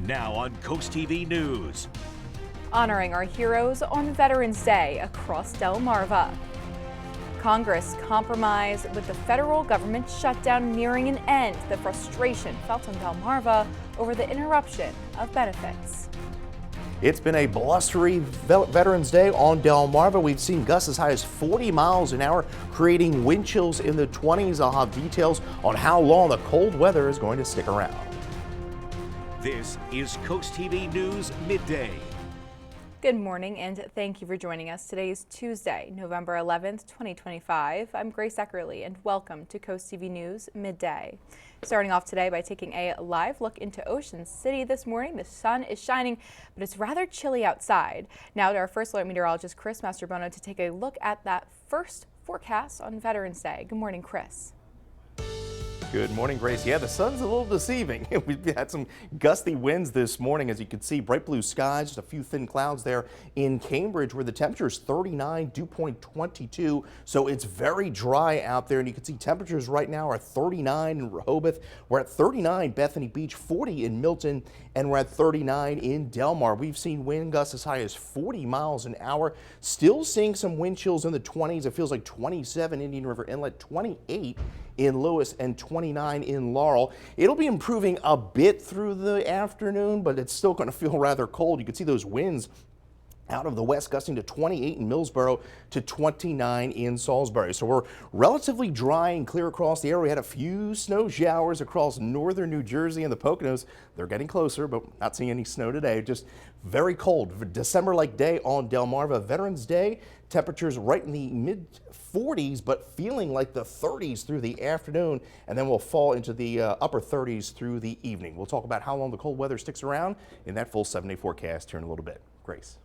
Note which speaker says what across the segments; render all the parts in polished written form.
Speaker 1: Now on CoastTV News.
Speaker 2: Honoring our heroes on Veterans Day across Delmarva. Congress compromise with the federal government shutdown nearing an end. The frustration felt on Delmarva over the interruption of benefits.
Speaker 3: It's been a blustery Veterans Day on Delmarva. We've seen gusts as high as 40 miles an hour, creating wind chills in the 20s. I'll have details on how long the cold weather is going to stick around.
Speaker 1: This is CoastTV News Midday.
Speaker 2: Good morning and thank you for joining us. Today is Tuesday, November 11th, 2025. I'm Grace Eckerly and welcome to CoastTV News Midday. Starting off today by taking a live look into Ocean City this morning. The sun is shining, but it's rather chilly outside. Now to our first alert meteorologist, Chris Mastrobono, to take a look at that first forecast on Veterans Day. Good morning, Chris.
Speaker 3: Good morning, Grace. Yeah, the sun's a little deceiving. We've had some gusty winds this morning, as you can see. Bright blue skies, just a few thin clouds there in Cambridge, where the temperature is 39, dew point 22. So it's very dry out there, and you can see temperatures right now are 39 in Rehoboth. We're at 39 Bethany Beach, 40 in Milton, and we're at 39 in Delmar. We've seen wind gusts as high as 40 miles an hour. Still seeing some wind chills in the 20s. It feels like 27 Indian River Inlet, 28 in Lewes, and 29 in Laurel. It'll be improving a bit through the afternoon, but it's still going to feel rather cold. You can see those winds out of the west gusting to 28 in Millsboro to 29 in Salisbury. So we're relatively dry and clear across the area. We had a few snow showers across northern New Jersey and the Poconos. They're getting closer, but not seeing any snow today. Just very cold. December-like day on Delmarva. Veterans Day, temperatures right in the mid 40s, but feeling like the 30s through the afternoon, and then we'll fall into the upper 30s through the evening. We'll talk about how long the cold weather sticks around in that full 7-day forecast here in a little bit. Grace.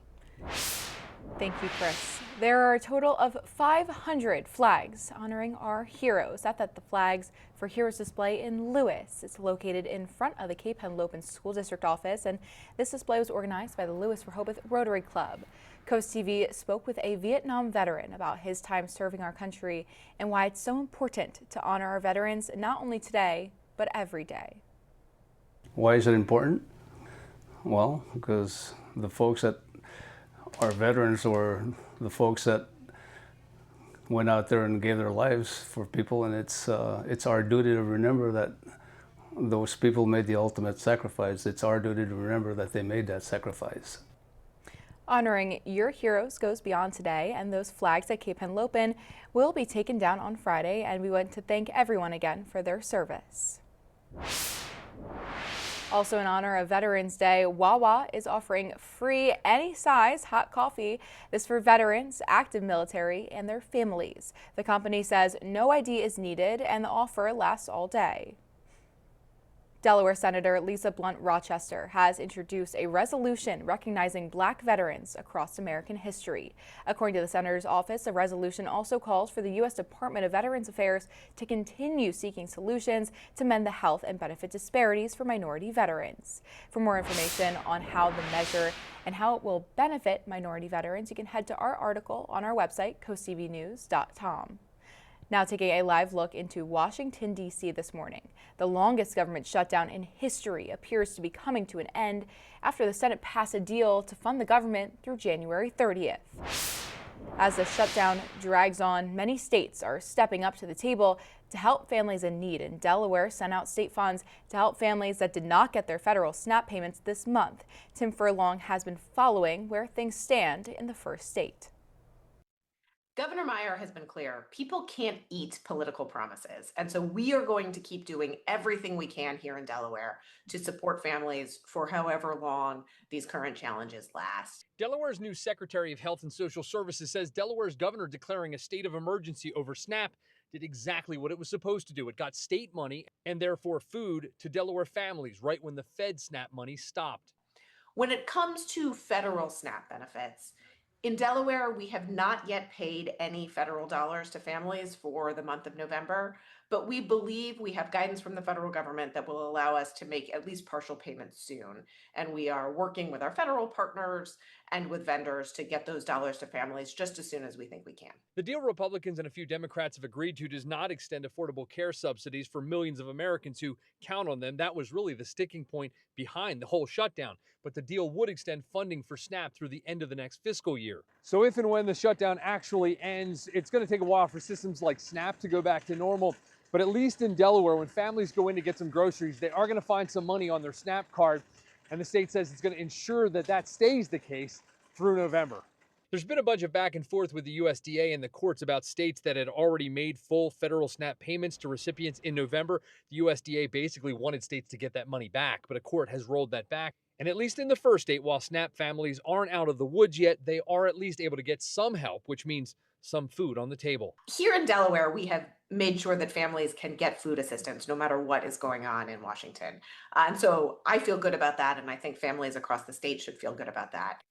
Speaker 2: Thank you, Chris. There are a total of 500 flags honoring our heroes. That's at the Flags for Heroes display in Lewes. It's located in front of the Cape Henlopen School District office, and this display was organized by the Lewes Rehoboth Rotary Club. Coast TV spoke with a Vietnam veteran about his time serving our country and why it's so important to honor our veterans not only today, but every day.
Speaker 4: Why is it important? Well, because the folks that are veterans or the folks that went out there and gave their lives for people, and it's our duty to remember that those people made the ultimate sacrifice. It's our duty to remember that they made that sacrifice.
Speaker 2: Honoring your heroes goes beyond today, and those flags at Cape Henlopen will be taken down on Friday, and we want to thank everyone again for their service. Also in honor of Veterans Day, Wawa is offering free any size hot coffee. This for veterans, active military, and their families. The company says no ID is needed and the offer lasts all day. Delaware Senator Lisa Blunt Rochester has introduced a resolution recognizing Black veterans across American history. According to the senator's office, the resolution also calls for the U.S. Department of Veterans Affairs to continue seeking solutions to mend the health and benefit disparities for minority veterans. For more information on how the measure and how it will benefit minority veterans, you can head to our article on our website, coasttvnews.com. Now taking a live look into Washington, D.C. this morning. The longest government shutdown in history appears to be coming to an end after the Senate passed a deal to fund the government through January 30th. As the shutdown drags on, many states are stepping up to the table to help families in need, and Delaware sent out state funds to help families that did not get their federal SNAP payments this month. Tim Furlong has been following where things stand in the first state.
Speaker 5: Governor Meyer has been clear, people can't eat political promises. And so we are going to keep doing everything we can here in Delaware to support families for however long these current challenges last.
Speaker 6: Delaware's new Secretary of Health and Social Services says Delaware's governor declaring a state of emergency over SNAP did exactly what it was supposed to do. It got state money and therefore food to Delaware families right when the Fed SNAP money stopped.
Speaker 5: When it comes to federal SNAP benefits, in Delaware, we have not yet paid any federal dollars to families for the month of November, but we believe we have guidance from the federal government that will allow us to make at least partial payments soon. And we are working with our federal partners and with vendors to get those dollars to families just as soon as we think we can.
Speaker 6: The deal Republicans and a few Democrats have agreed to does not extend affordable care subsidies for millions of Americans who count on them. That was really the sticking point behind the whole shutdown. But the deal would extend funding for SNAP through the end of the next fiscal year. So if and when the shutdown actually ends, it's going to take a while for systems like SNAP to go back to normal. But at least in Delaware, when families go in to get some groceries, they are going to find some money on their SNAP card. And the state says it's going to ensure that that stays the case through November. There's been a bunch of back and forth with the USDA and the courts about states that had already made full federal SNAP payments to recipients in November. The USDA basically wanted states to get that money back, but a court has rolled that back. And at least in the first state, while SNAP families aren't out of the woods yet, they are at least able to get some help, which means some food on the table.
Speaker 5: Here in Delaware, we have made sure that families can get food assistance no matter what is going on in Washington. And so I feel good about that, and I think families across the state should feel good about that.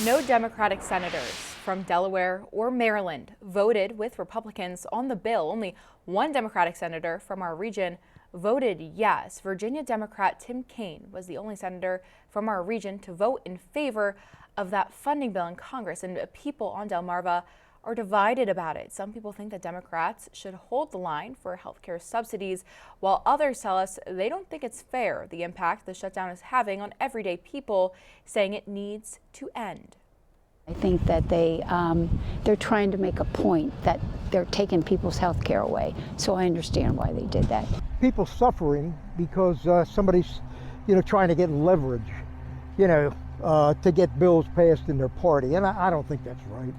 Speaker 2: No Democratic senators from Delaware or Maryland voted with Republicans on the bill. Only one Democratic senator from our region voted yes. Virginia Democrat Tim Kaine was the only senator from our region to vote in favor of that funding bill in Congress, and people on Delmarva are divided about it. Some people think that Democrats should hold the line for health care subsidies, while others tell us they don't think it's fair, the impact the shutdown is having on everyday people, saying it needs to end.
Speaker 7: I think that they're trying to make a point that they're taking people's health care away. So I understand why they did that.
Speaker 8: People suffering because somebody's, trying to get leverage, to get bills passed in their party. And I don't think that's right.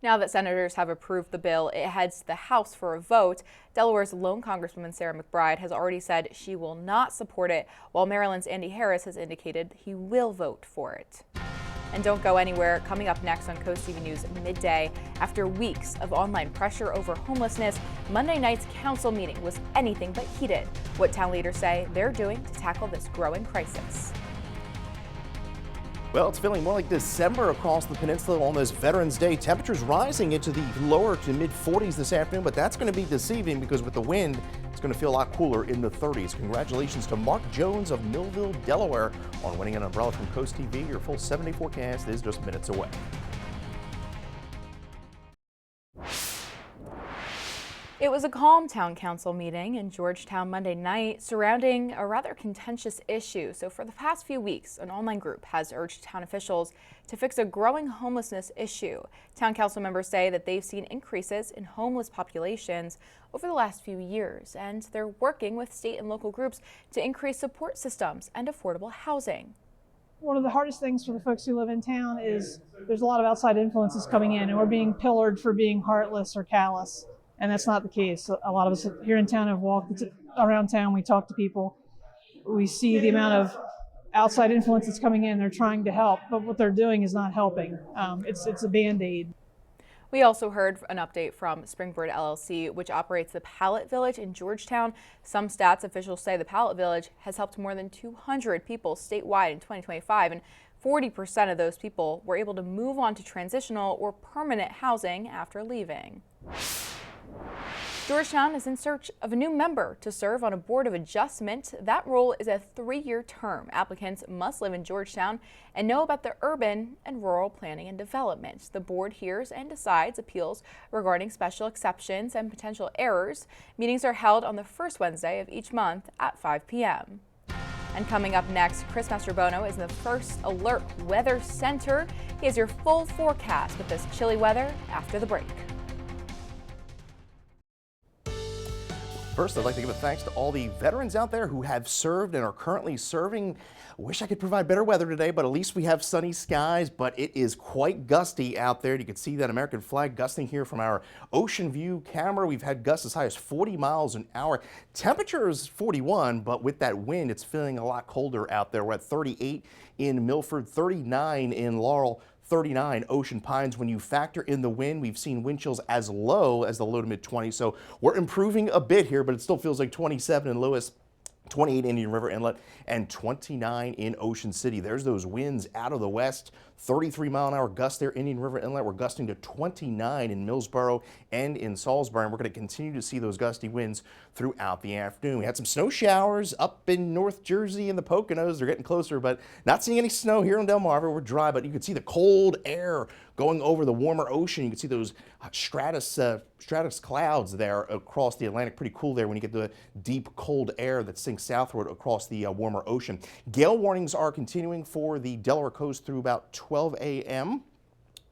Speaker 2: Now that senators have approved the bill, it heads to the House for a vote. Delaware's lone Congresswoman Sarah McBride has already said she will not support it, while Maryland's Andy Harris has indicated he will vote for it. And don't go anywhere. Coming up next on CoastTV News Midday, after weeks of online pressure over homelessness, Monday night's council meeting was anything but heated. What town leaders say they're doing to tackle this growing crisis.
Speaker 3: Well, it's feeling more like December across the peninsula on this Veterans Day. Temperatures rising into the lower to mid 40s this afternoon, but that's going to be deceiving because with the wind, it's going to feel a lot cooler in the 30s. Congratulations to Mark Jones of Millville, Delaware on winning an umbrella from CoastTV. Your full 7-day forecast is just minutes away.
Speaker 2: It was a calm town council meeting in Georgetown Monday night surrounding a rather contentious issue. So for the past few weeks, an online group has urged town officials to fix a growing homelessness issue. Town council members say that they've seen increases in homeless populations over the last few years, and they're working with state and local groups to increase support systems and affordable housing.
Speaker 9: One of the hardest things for the folks who live in town is there's a lot of outside influences coming in, and we're being pillared for being heartless or callous. And that's not the case. A lot of us here in town have walked around town. We talk to people. We see the amount of outside influence that's coming in. They're trying to help, but what they're doing is not helping. It's a Band-Aid.
Speaker 2: We also heard an update from Springboard LLC, which operates the Pallet Village in Georgetown. Some stats officials say the Pallet Village has helped more than 200 people statewide in 2025, and 40% of those people were able to move on to transitional or permanent housing after leaving. Georgetown is in search of a new member to serve on a board of adjustment. That role is a 3-year term. Applicants must live in Georgetown and know about the urban and rural planning and development. The board hears and decides appeals regarding special exceptions and potential errors. Meetings are held on the first Wednesday of each month at 5 p.m. And coming up next, Chris Mastrobono is in the First Alert Weather Center. He has your full forecast with this chilly weather after the break.
Speaker 3: First, I'd like to give a thanks to all the veterans out there who have served and are currently serving. I wish I could provide better weather today, but at least we have sunny skies, but it is quite gusty out there. You can see that American flag gusting here from our ocean view camera. We've had gusts as high as 40 miles an hour. Temperature is 41, but with that wind, it's feeling a lot colder out there. We're at 38 in Milford, 39 in Laurel, 39 Ocean Pines. When you factor in the wind, we've seen wind chills as low as the low to mid 20s. So we're improving a bit here, but it still feels like 27 in Lewes, 28 Indian River Inlet, and 29 in Ocean City. There's those winds out of the west, 33-mile-an-hour gusts there. Indian River Inlet, we're gusting to 29 in Millsboro and in Salisbury, and we're going to continue to see those gusty winds throughout the afternoon. We had some snow showers up in North Jersey and the Poconos. They're getting closer, but not seeing any snow here in Delmarva. We're dry, but you can see the cold air going over the warmer ocean. You can see those stratus clouds there across the Atlantic. Pretty cool there when you get the deep cold air that sinks southward across the warmer ocean. Gale warnings are continuing for the Delaware coast through about 12 a.m.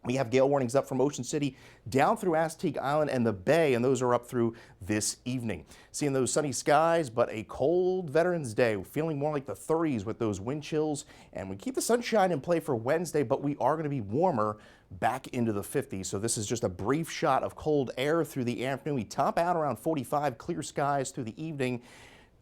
Speaker 3: We have gale warnings up from Ocean City down through Aztec Island and the Bay, and those are up through this evening. Seeing those sunny skies, but a cold Veterans Day. We're feeling more like the 30s with those wind chills, and we keep the sunshine in play for Wednesday, but we are going to be warmer back into the 50s. So this is just a brief shot of cold air through the afternoon. We top out around 45, clear skies through the evening.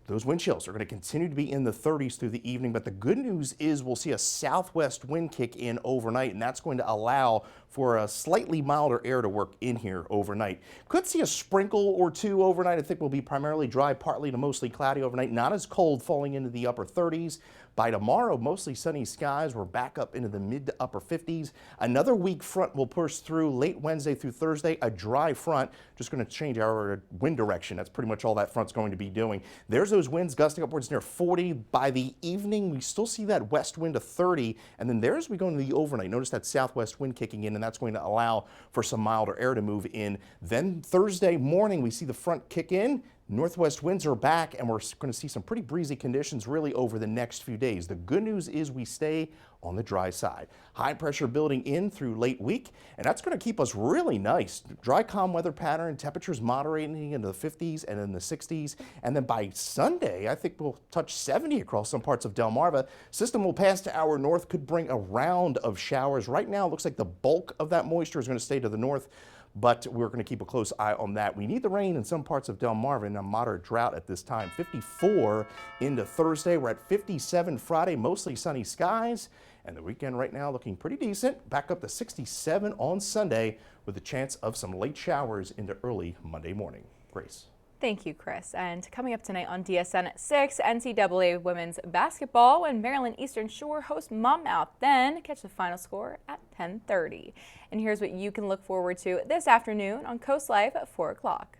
Speaker 3: Those wind chills are going to continue to be in the 30s through the evening, but the good news is we'll see a southwest wind kick in overnight, and that's going to allow for a slightly milder air to work in here overnight. Could see a sprinkle or two overnight. I think we'll be primarily dry, partly to mostly cloudy overnight. Not as cold, falling into the upper 30s. By tomorrow, mostly sunny skies. We're back up into the mid to upper 50s. Another weak front will push through late Wednesday through Thursday. A dry front, just going to change our wind direction. That's pretty much all that front's going to be doing. There's those winds gusting upwards near 40. By the evening, we still see that west wind to 30. And then there's we go into the overnight. Notice that southwest wind kicking in, and that's going to allow for some milder air to move in. Then Thursday morning, we see the front kick in. Northwest winds are back, and we're going to see some pretty breezy conditions really over the next few days. The good news is we stay on the dry side. High pressure building in through late week, and that's going to keep us really nice. Dry, calm weather pattern, temperatures moderating into the 50s and in the 60s. And then by Sunday, I think we'll touch 70 across some parts of Delmarva. System will pass to our north, could bring a round of showers. Right now, it looks like the bulk of that moisture is going to stay to the north, but we're going to keep a close eye on that. We need the rain in some parts of Delmarva in a moderate drought at this time. 54 into Thursday. We're at 57 Friday, mostly sunny skies. And the weekend right now looking pretty decent. Back up to 67 on Sunday with a chance of some late showers into early Monday morning. Grace.
Speaker 2: Thank you, Chris. And coming up tonight on DSN at 6, NCAA women's basketball when Maryland Eastern Shore hosts Monmouth. Then catch the final score at 10:30. And here's what you can look forward to this afternoon on Coast Live at 4 o'clock.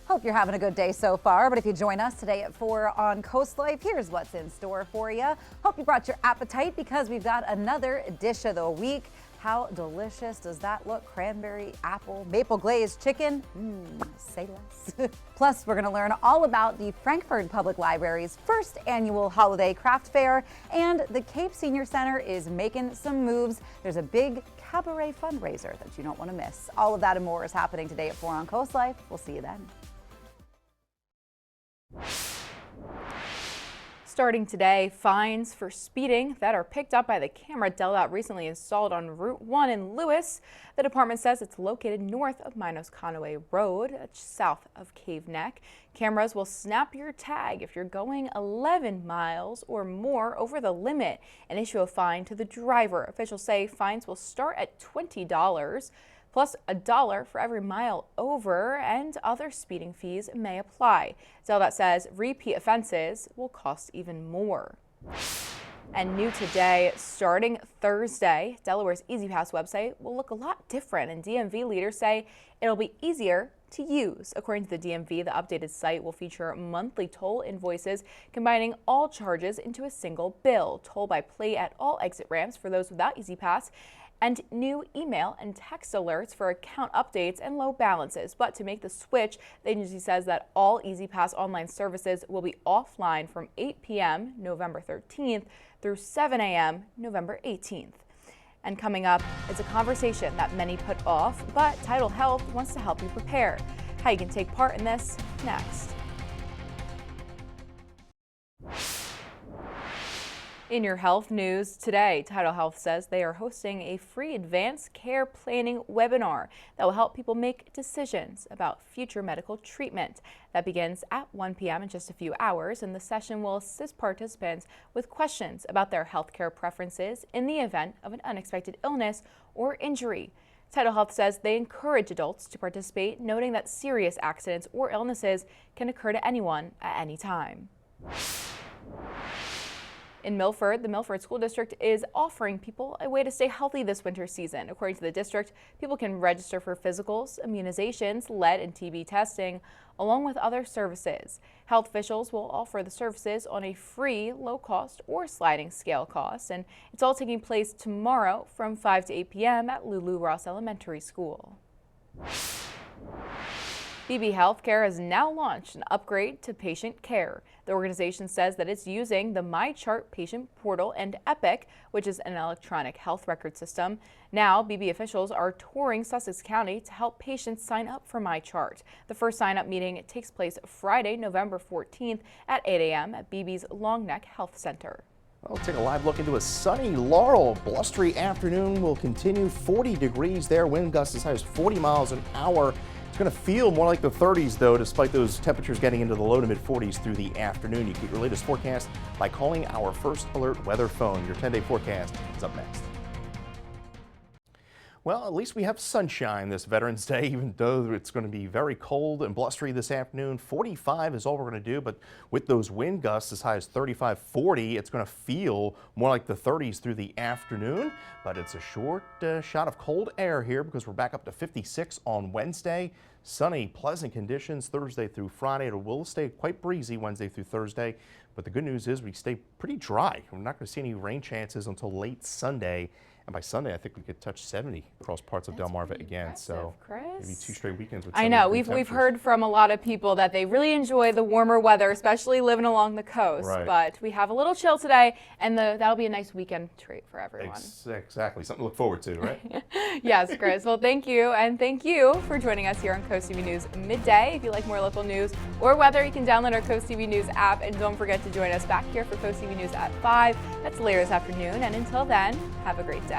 Speaker 10: Hope you're having a good day so far, but if you join us today at 4 on Coast Live, here's what's in store for you. Hope you brought your appetite because we've got another dish of the week. How delicious does that look? Cranberry, apple, maple glazed chicken? Say less. Plus, we're going to learn all about the Frankfort Public Library's first annual holiday craft fair, and the Cape Senior Center is making some moves. There's a big cabaret fundraiser that you don't want to miss. All of that and more is happening today at 4 on Coast Live. We'll see you then.
Speaker 2: Starting today, fines for speeding that are picked up by the camera Delmarva recently installed on Route 1 in Lewes. The department says it's located north of Minos-Conaway Road, south of Cave Neck. Cameras will snap your tag if you're going 11 miles or more over the limit and issue a fine to the driver. Officials say fines will start at $20. Plus $1 for every mile over, and other speeding fees may apply. Delmarva says repeat offenses will cost even more. And new today, starting Thursday, Delaware's E-ZPass website will look a lot different, and DMV leaders say it'll be easier to use. According to the DMV, the updated site will feature monthly toll invoices, combining all charges into a single bill, toll by plate at all exit ramps for those without E-ZPass, and new email and text alerts for account updates and low balances. But to make the switch, the agency says that all E-ZPass online services will be offline from 8 p.m. November 13th through 7 a.m. November 18th. And coming up is a conversation that many put off, but Tidal Health wants to help you prepare. How you can take part in this next. In your health news today, Tidal Health says they are hosting a free advanced care planning webinar that will help people make decisions about future medical treatment. That begins at 1 p.m. in just a few hours, and the session will assist participants with questions about their healthcare preferences in the event of an unexpected illness or injury. Tidal Health says they encourage adults to participate, noting that serious accidents or illnesses can occur to anyone at any time. In Milford, the Milford School District is offering people a way to stay healthy this winter season. According to the district, people can register for physicals, immunizations, lead and TB testing, along with other services. Health officials will offer the services on a free, low-cost or sliding scale cost, and it's all taking place tomorrow from 5 to 8 p.m. at Lulu Ross Elementary School. BB Healthcare has now launched an upgrade to patient care. The organization says that it's using the MyChart patient portal and Epic, which is an electronic health record system. Now, BB officials are touring Sussex County to help patients sign up for MyChart. The first sign-up meeting takes place Friday, November 14th at 8 a.m. at BB's Long Neck Health Center.
Speaker 3: We'll take a live look into a sunny Laurel. Blustery afternoon will continue. 40 degrees there. Wind gusts as high as 40 miles an hour. It's going to feel more like the 30s, though, despite those temperatures getting into the low to mid 40s through the afternoon. You can get your latest forecast by calling our First Alert weather phone. Your 10-day forecast is up next. Well, at least we have sunshine this Veterans Day, even though it's going to be very cold and blustery this afternoon. 45 is all we're going to do, but with those wind gusts as high as 35, 40, it's going to feel more like the 30s through the afternoon. But it's a short shot of cold air here because we're back up to 56 on Wednesday. Sunny, pleasant conditions Thursday through Friday. It will stay quite breezy Wednesday through Thursday. But the good news is we stay pretty dry. We're not going to see any rain chances until late Sunday. And by Sunday, I think we could touch 70 across parts of Delmarva again. So
Speaker 2: Chris.
Speaker 3: maybe 2 straight weekends with
Speaker 2: 70 I know.
Speaker 3: degree
Speaker 2: We've heard from a lot of people that they really enjoy the warmer weather, especially living along the coast.
Speaker 3: Right.
Speaker 2: But we have a little chill today, and that'll be a nice weekend treat for everyone.
Speaker 3: Exactly. Something to look forward to, right?
Speaker 2: Yes, Chris. Well, thank you. And thank you for joining us here on Coast TV News Midday. If you like more local news or weather, you can download our Coast TV News app. And don't forget to join us back here for Coast TV News at 5. That's later this afternoon. And until then, have a great day.